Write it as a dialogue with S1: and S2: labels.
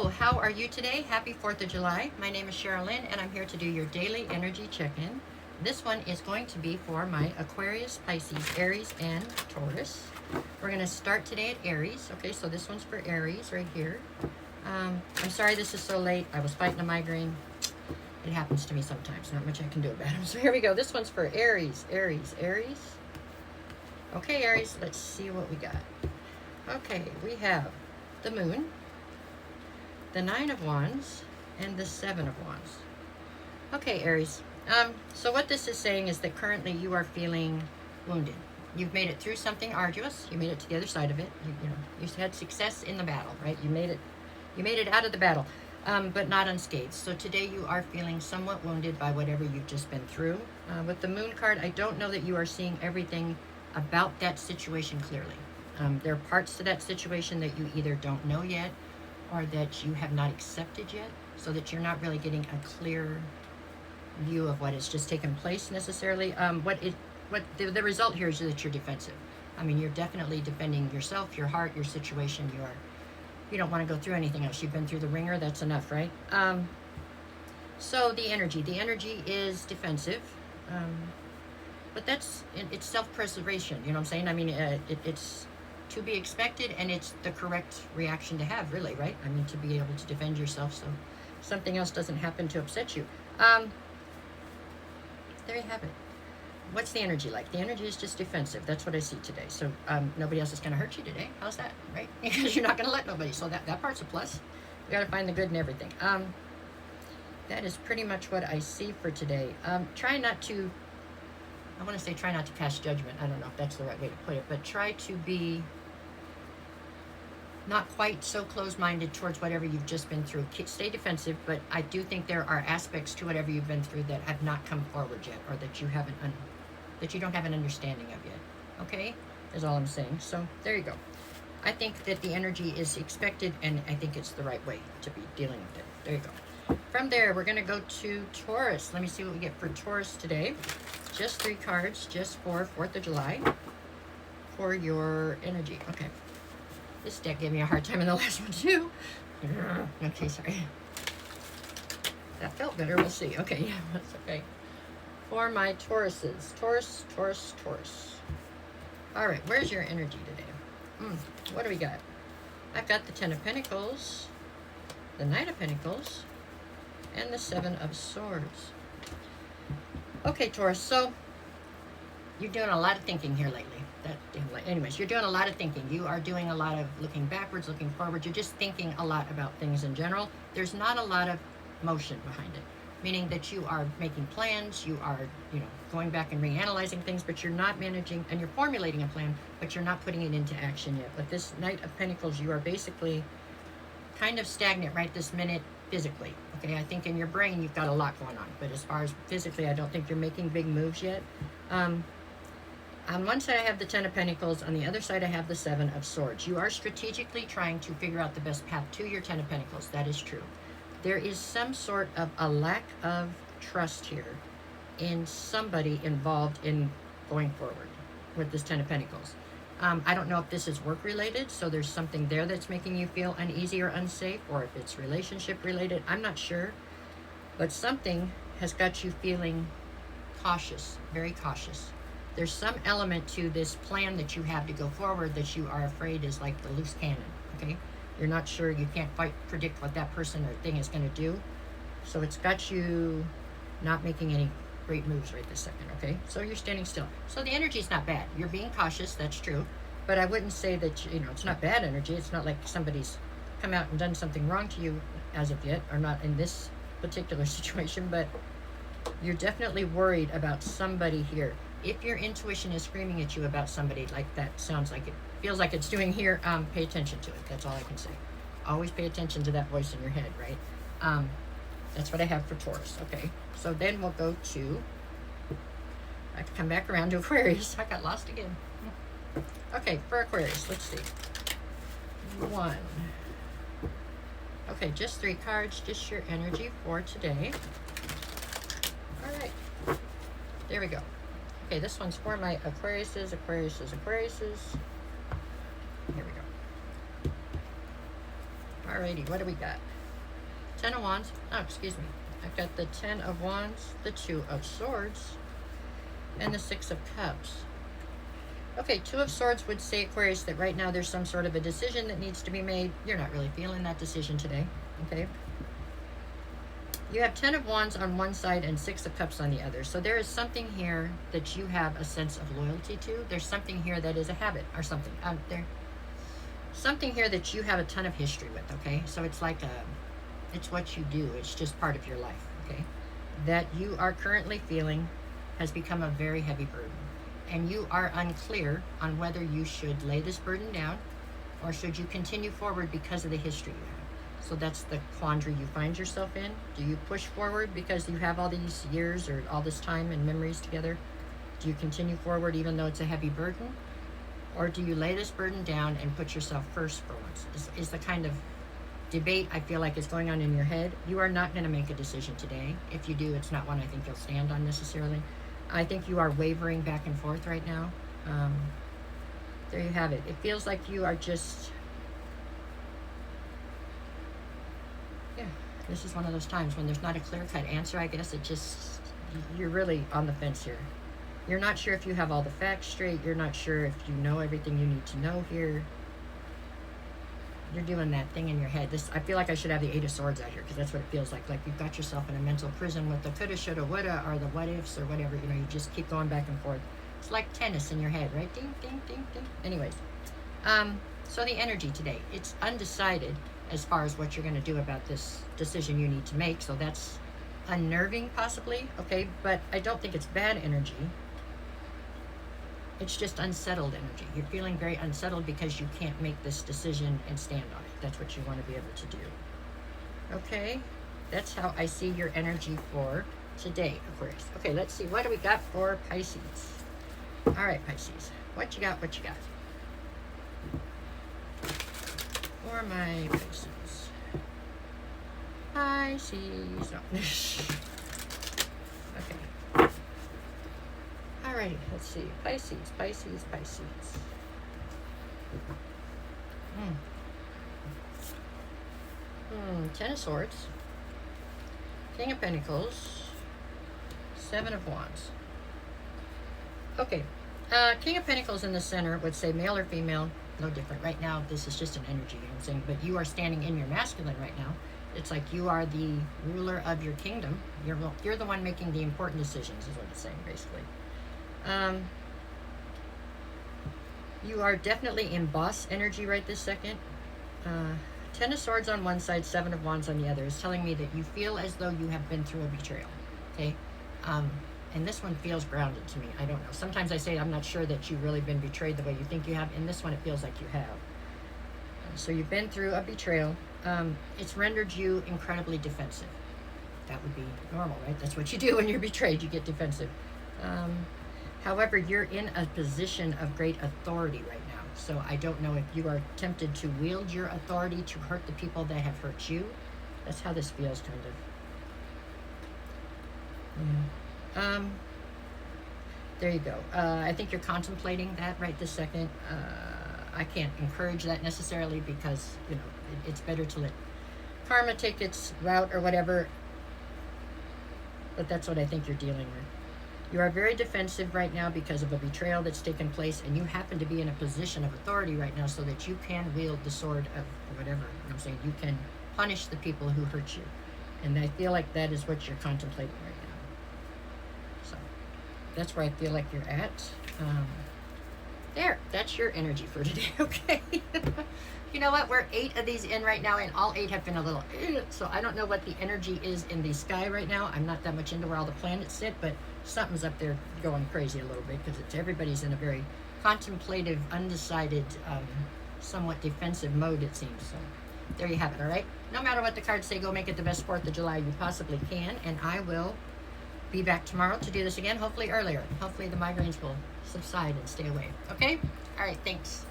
S1: Hello, how are you today? Happy 4th of July. My name is Sherilyn and I'm here to do your daily energy check-in. This one is going to be for my Aquarius, Pisces, Aries, and Taurus. We're going to start today at Aries. Okay, so this one's for Aries right here. I'm sorry this is so late. I was fighting a migraine. It happens to me sometimes. Not much I can do about it. So here we go. This one's for Aries, Aries, Aries. Okay, Aries, let's see what we got. Okay, we have the Moon, the Nine of Wands, and the Seven of Wands. Okay, Aries. So what this is saying is that currently you are feeling wounded. You've made it through something arduous. You made it to the other side of it. You had success in the battle, right? You made it out of the battle, but not unscathed. So today you are feeling somewhat wounded by whatever you've just been through. With the Moon card, I don't know that you are seeing everything about that situation clearly. There are parts to that situation that you either don't know yet or that you have not accepted yet, so that you're not really getting a clear view of what has just taken place necessarily. The result here is that you're defensive. I mean, you're definitely defending yourself, your heart, your situation. You don't want to go through anything else. You've been through the ringer. That's enough, right? So the energy is defensive, but it's self-preservation. You know what I'm saying? I mean, it's to be expected, and it's the correct reaction to have, really, right? I mean, to be able to defend yourself so something else doesn't happen to upset you. There you have it. What's the energy like? The energy is just defensive. That's what I see today. So nobody else is going to hurt you today. How's that, right? Because you're not going to let nobody. So that part's a plus. You got to find the good in everything. That is pretty much what I see for today. Try not to pass judgment. I don't know if that's the right way to put it, but try to be not quite so closed-minded towards whatever you've just been through. Stay defensive, but I do think there are aspects to whatever you've been through that have not come forward yet, or that you don't have an understanding of yet. Okay, is all I'm saying. So there you go. I think that the energy is expected, and I think it's the right way to be dealing with it. There you go. From there, we're going to go to Taurus. Let me see what we get for Taurus today. Just 3 cards, just for 4th of July, for your energy. Okay. This deck gave me a hard time in the last one, too. Okay, sorry. That felt better. We'll see. Okay, yeah, that's okay. For my Tauruses. Taurus, Taurus, Taurus. All right, where's your energy today? What do we got? I've got the 10 of Pentacles, the Knight of Pentacles, and the 7 of Swords. Okay, Taurus, so you're doing a lot of thinking here lately. Anyways, you're doing a lot of thinking. You are doing a lot of looking backwards, looking forward. You're just thinking a lot about things in general. There's not a lot of motion behind it, meaning that you are making plans, you are, going back and reanalyzing things, but you're not managing, and you're formulating a plan, but you're not putting it into action yet. With this Knight of Pentacles, you are basically kind of stagnant right this minute physically. Okay, I think in your brain you've got a lot going on, but as far as physically, I don't think you're making big moves yet. On one side I have the 10 of Pentacles, on the other side I have the 7 of Swords. You are strategically trying to figure out the best path to your 10 of Pentacles. That is true. There is some sort of a lack of trust here in somebody involved in going forward with this 10 of Pentacles. I don't know if this is work related, so there's something there that's making you feel uneasy or unsafe, or if it's relationship related. I'm not sure, but something has got you feeling cautious, very cautious. There's some element to this plan that you have to go forward that you are afraid is like the loose cannon, okay? You're not sure, you can't quite predict what that person or thing is going to do. So it's got you not making any great moves right this second, okay? So you're standing still. So the energy's not bad. You're being cautious, that's true. But I wouldn't say that, it's not bad energy. It's not like somebody's come out and done something wrong to you as of yet, or not in this particular situation, but you're definitely worried about somebody here. If your intuition is screaming at you about somebody, like that sounds like it, feels like it's doing here, pay attention to it. That's all I can say. Always pay attention to that voice in your head, right? That's what I have for Taurus, okay? So then we'll go to, I have to come back around to Aquarius. I got lost again. Okay, for Aquarius, let's see. 1. Okay, just 3 cards, just your energy for today. All right, there we go. Okay, this one's for my Aquariuses. Here we go. Alrighty, what do we got? 10 of Wands. Oh, excuse me. I've got the 10 of Wands, the 2 of Swords, and the 6 of Cups. Okay, 2 of Swords would say, Aquarius, that right now there's some sort of a decision that needs to be made. You're not really feeling that decision today, okay? You have 10 of Wands on one side and 6 of Cups on the other. So there is something here that you have a sense of loyalty to. There's something here that is a habit or something. Something here that you have a ton of history with, okay? So it's like it's what you do. It's just part of your life, okay? That you are currently feeling has become a very heavy burden. And you are unclear on whether you should lay this burden down or should you continue forward because of the history you have. So that's the quandary you find yourself in. Do you push forward because you have all these years or all this time and memories together? Do you continue forward even though it's a heavy burden? Or do you lay this burden down and put yourself first for once? Is the kind of debate I feel like is going on in your head. You are not going to make a decision today. If you do, it's not one I think you'll stand on necessarily. I think you are wavering back and forth right now. There you have it. It feels like you are just... Yeah, this is one of those times when there's not a clear-cut answer, I guess. It just... You're really on the fence here. You're not sure if you have all the facts straight. You're not sure if you know everything you need to know here. You're doing that thing in your head. I feel like I should have the 8 of Swords out here because that's what it feels like. Like you've got yourself in a mental prison with the coulda, shoulda, woulda, or the what ifs or whatever. You know, you just keep going back and forth. It's like tennis in your head, right? Ding, ding, ding, ding. Anyways, so the energy today, it's undecided as far as what you're going to do about this decision you need to make. So that's unnerving possibly, okay? But I don't think it's bad energy. It's just unsettled energy. You're feeling very unsettled because you can't make this decision and stand on it. That's what you want to be able to do. Okay, that's how I see your energy for today, Aquarius. Okay, let's see. What do we got for Pisces? All right, Pisces. What you got? What you got? For my Pisces. Pisces. No. Okay. Alrighty, let's see. Pisces, Pisces, Pisces. 10 of Swords. King of Pentacles. 7 of Wands. Okay. King of Pentacles in the center would say male or female, no different. Right now, this is just an energy, you know what I'm saying? But you are standing in your masculine right now. It's like you are the ruler of your kingdom. You're the one making the important decisions, is what it's saying, basically. You are definitely in boss energy right this second. 10 of Swords on one side, 7 of Wands on the other is telling me that you feel as though you have been through a betrayal. Okay? And this one feels grounded to me. I don't know. Sometimes I say I'm not sure that you've really been betrayed the way you think you have. In this one, it feels like you have. So you've been through a betrayal. It's rendered you incredibly defensive. That would be normal, right? That's what you do when you're betrayed. You get defensive. However, you're in a position of great authority right now. So I don't know if you are tempted to wield your authority to hurt the people that have hurt you. That's how this feels, kind of. Yeah. There you go. I think you're contemplating that right this second. I can't encourage that necessarily because, you know, it's better to let karma take its route or whatever. But that's what I think you're dealing with. You are very defensive right now because of a betrayal that's taken place, and you happen to be in a position of authority right now so that you can wield the sword of whatever. You know what I'm saying? You can punish the people who hurt you. And I feel like that is what you're contemplating right now. So that's where I feel like you're at. There, that's your energy for today, okay? You know what? We're 8 of these in right now, and all 8 have been a little... So I don't know what the energy is in the sky right now. I'm not that much into where all the planets sit, but something's up there going crazy a little bit because everybody's in a very contemplative, undecided, somewhat defensive mode, it seems. So there you have it, all right? No matter what the cards say, go make it the best 4th of July you possibly can, and I will be back tomorrow to do this again, hopefully earlier. Hopefully the migraines will subside and stay away, okay? All right, thanks.